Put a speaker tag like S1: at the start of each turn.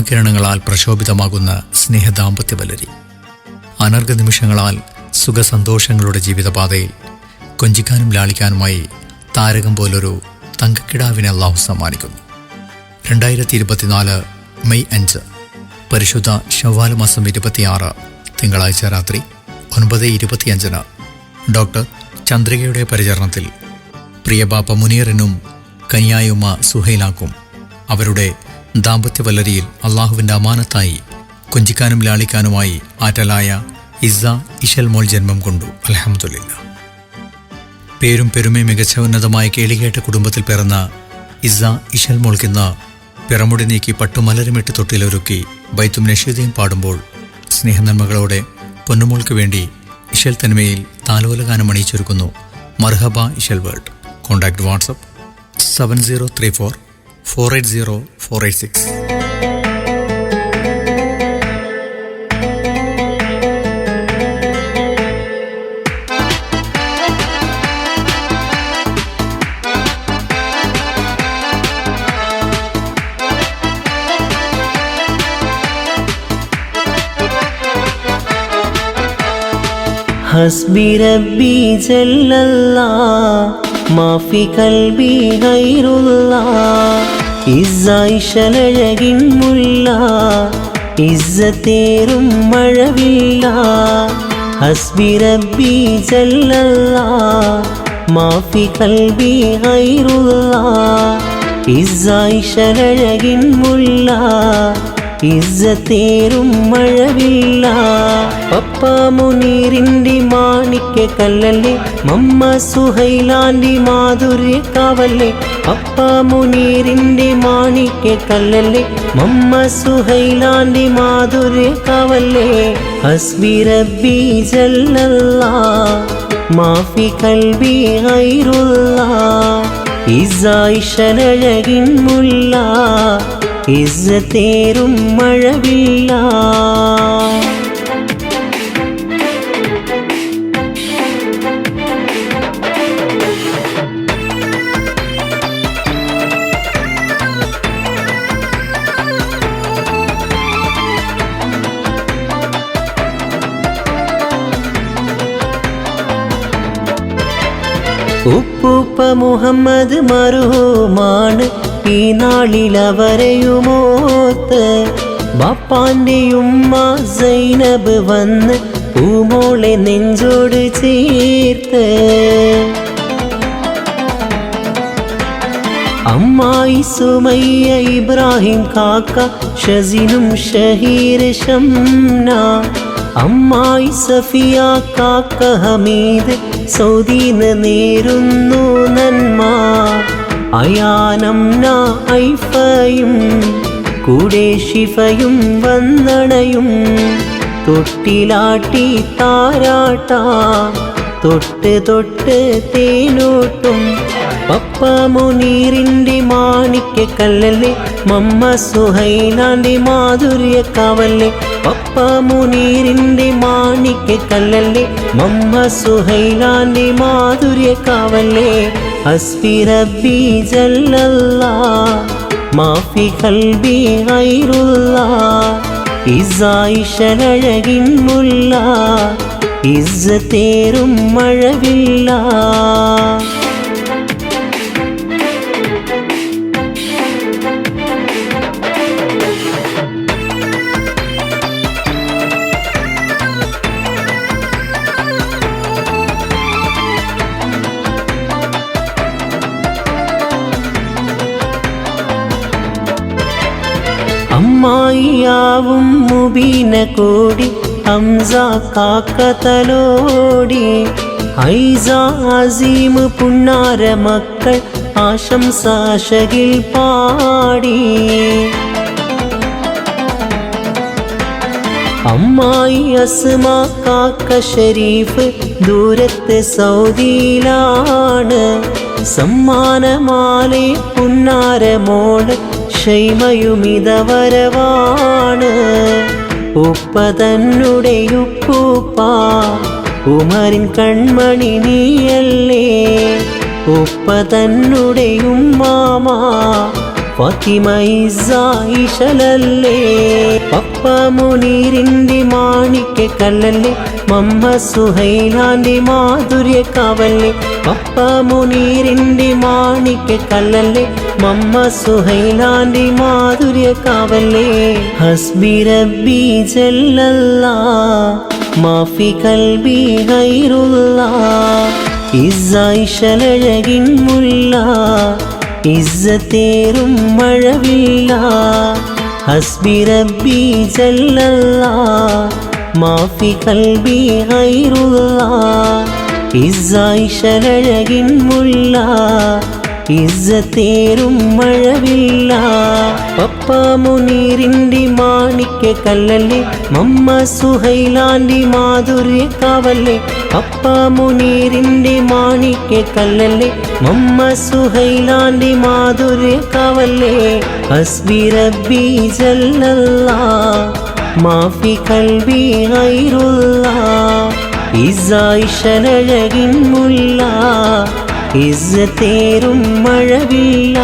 S1: നന്മകിരണങ്ങളാൽ പ്രശോഭിതമാകുന്ന സ്നേഹദാമ്പത്യവല്ലരി. അനർഘ നിമിഷങ്ങളാൽ സുഖസന്തോഷങ്ങളുടെ ജീവിതപാതയിൽ കൊഞ്ചിക്കാനും ലാളിക്കാനുമായി താരകം പോലൊരു തങ്കക്കിടാവിനെ അല്ലാഹു സമ്മാനിക്കുന്നു. 2024 മെയ് 5 പരിശുദ്ധ ശവ്വാൽ മാസം 26 തിങ്കളാഴ്ച രാത്രി 9:25 ഡോക്ടർ ചന്ദ്രികയുടെ പരിചരണത്തിൽ പ്രിയ ബാപ്പ മുനീറിനും കനിയായുമ്മ സുഹൈലാക്കും അവരുടെ ദാമ്പത്യവല്ലരിയിൽ അള്ളാഹുവിൻ്റെ അമാനത്തായി കൊഞ്ചിക്കാനും ലാളിക്കാനുമായി ആറ്റലായ ഇസ്സ ഇശൽ മോൾ ജന്മം കൊണ്ടു. അൽഹംദുലില്ലാ. പേരും പെരുമയും മികച്ച ഉന്നതമായ കേളികേട്ട കുടുംബത്തിൽ പിറന്ന ഇസ്സ ഇശൽ മോൾക്കിന്ന് പിറമുടി നീക്കി പട്ടുമലരുമിട്ട് തൊട്ടിലൊരുക്കി ബൈത്തും നഷീദയും പാടുമ്പോൾ സ്നേഹനന്മകളോടെ പൊന്നുമോൾക്ക് വേണ്ടി ഇശൽ തന്മയിൽ താലോലഗാനം അണിയിച്ചൊരുക്കുന്നു മർഹബ ഇശൽ വേൾഡ്. Contact WhatsApp 7034 480 486.
S2: ഹസ്ബി റബ്ബി ജല്ലല്ലാഹ് മാഫി കൽബി ഗൈറുല്ലാഹ് ഇസ്സ ഇശലഴകിൻ മുല്ല ഇസ്സത്തേറും മഴവില്ല. ഹസ്ബി റബ്ബി ജല്ലല്ലാഹ് മാഫി കൽബി ഗൈറുല്ലാഹ് ഇസ്സ ഇശലഴകിൻ മുല്ല ഇസ്സത്തേറും മഴവില്ല. പപ്പ മുനീറിൻ്റെ മാണിക്യ കല്ലല്ലേ മമ്മ സുഹൈലാൻ്റെ മാധുര്യ കാവല്ലേ. പപ്പ മുനീറിൻ്റെ മാണിക്യ കല്ലല്ലേ മമ്മ സുഹൈലാൻ്റെ മാധുര്യ കാവല്ലേ. ഹസ്ബി റബ്ബി ജല്ലല്ലാഹ് മാഫി കൽബി ഗൈറുല്ലാഹ് ഇസ്സ ഇശലഴകിൻ മുല്ല ഇസ്സത്തേറും മഴവില്ല. ഉപ്പൂപ്പ മുഹമ്മദ് മർഹൂമാണ് ഈ നാളിൽ അവരെയുമോത്ത്. ബാപ്പാൻ്റെ ഉമ്മ സൈനബ് വന്ന് പൂമോളെ നെഞ്ചോട് ചേർത്ത്. അമ്മായി സുമയ്യ ഇബ്രാഹിം കാക്ക ഷസിനും ഷഹീർ ഷംന. അമ്മായി സഫിയ കാക്ക ഹമീദ് സൗദീന്ന് നേരുന്നു നന്മ. അയാനംന ഐഫയും കൂടെ ഷിഫയും വന്ദനയും. തൊട്ടിലാട്ടി താരാട്ട തൊട്ട് തൊട്ട് തേനോട്ടും. പപ്പ മുനീറിൻ്റെ മാണിക്യ കല്ലല്ലേ മമ്മ സുഹൈലാൻ്റെ മാധുര്യ കാവല്ലേ. പപ്പ മുനീറിൻ്റെ മാണിക്യ കല്ലല്ലേ മമ്മ സുഹൈലാൻ്റെ മാധുര്യ കാവല്ലേ. ഹസ്ബി റബ്ബി ജല്ലല്ലാഹ് മാഫി കൽബി ഗൈറുല്ലാഹ് ഇസ്സ ഇശലഴകിൻ മുല്ല ഇസ്സത്തേറും മഴവില്ല. അമ്മായിയാവും മുബീന കൂടി ഹംസ കാക്ക തലോടി. ഐസ അസീം പുണ്ണാര മക്കൾ ആശംസാശകിൽ പാടി. അമ്മായി അസ്മ കാക്ക ഷരീഫ് ദൂരത്ത് സൗദിയിലാണ്. സമ്മാനമാലെ പുണ്ണാര മോള് ഷൈമയുമിതവരവാണ്. ഉപ്പ തന്നുടെ ഉപ്പൂപ്പ ഉമറിൻ കൺമണി നീയല്ലേ. ഉപ്പ തന്നുടെ ഉമ്മാമ ഫാത്തിമ ഇസായിഷലല്ലേ പപ്പ മുനീറിൻ്റെ മാണിക്ക കല്ലല്ലേ മമ്മ സുഹൈലാൻ്റെ മാധുര്യ കാവല്ലേ പപ്പ മുനീറിൻ്റെ മാണിക്ക കല്ലല്ലേ മമ്മ സുഹൈലാൻ്റെ മാധുര്യ കാവല്ലേ ഹസ്ബി റബ്ബി ജല്ലല്ലാ മാഫി കൽബി ഗൈറുല്ലാ ഇസായിഷലഴകിൻ മുല്ല ഇസ്സത്തേറും മഴവില്ല ഹസ്ബി റബ്ബി ജല്ലല്ലാ മാഫി കൽബി ഗൈറുല്ലാ ഇസായിഷലഴകിൻ മുല്ല ഇസ്സത്തേറും മഴവില്ല പപ്പ മുനീറിൻ്റെ മാണിക്ക കല്ലല്ലേ മമ്മ സുഹൈലാൻ്റെ മാധുര്യ കാവല്ലേ പപ്പ മുനീറിൻ്റെ മാണിക്ക കല്ലല്ലേ മമ്മ സുഹൈലാൻ്റെ മാധുര്യ കാവല്ലേ ഹസ്ബി റബ്ബി ജല്ലല്ലാ മാഫി കൽബി ഗൈറുല്ലാ ഇസായിഷലഴകിൻ മുല്ല ഇസ്സത്തേറും മഴവില്ല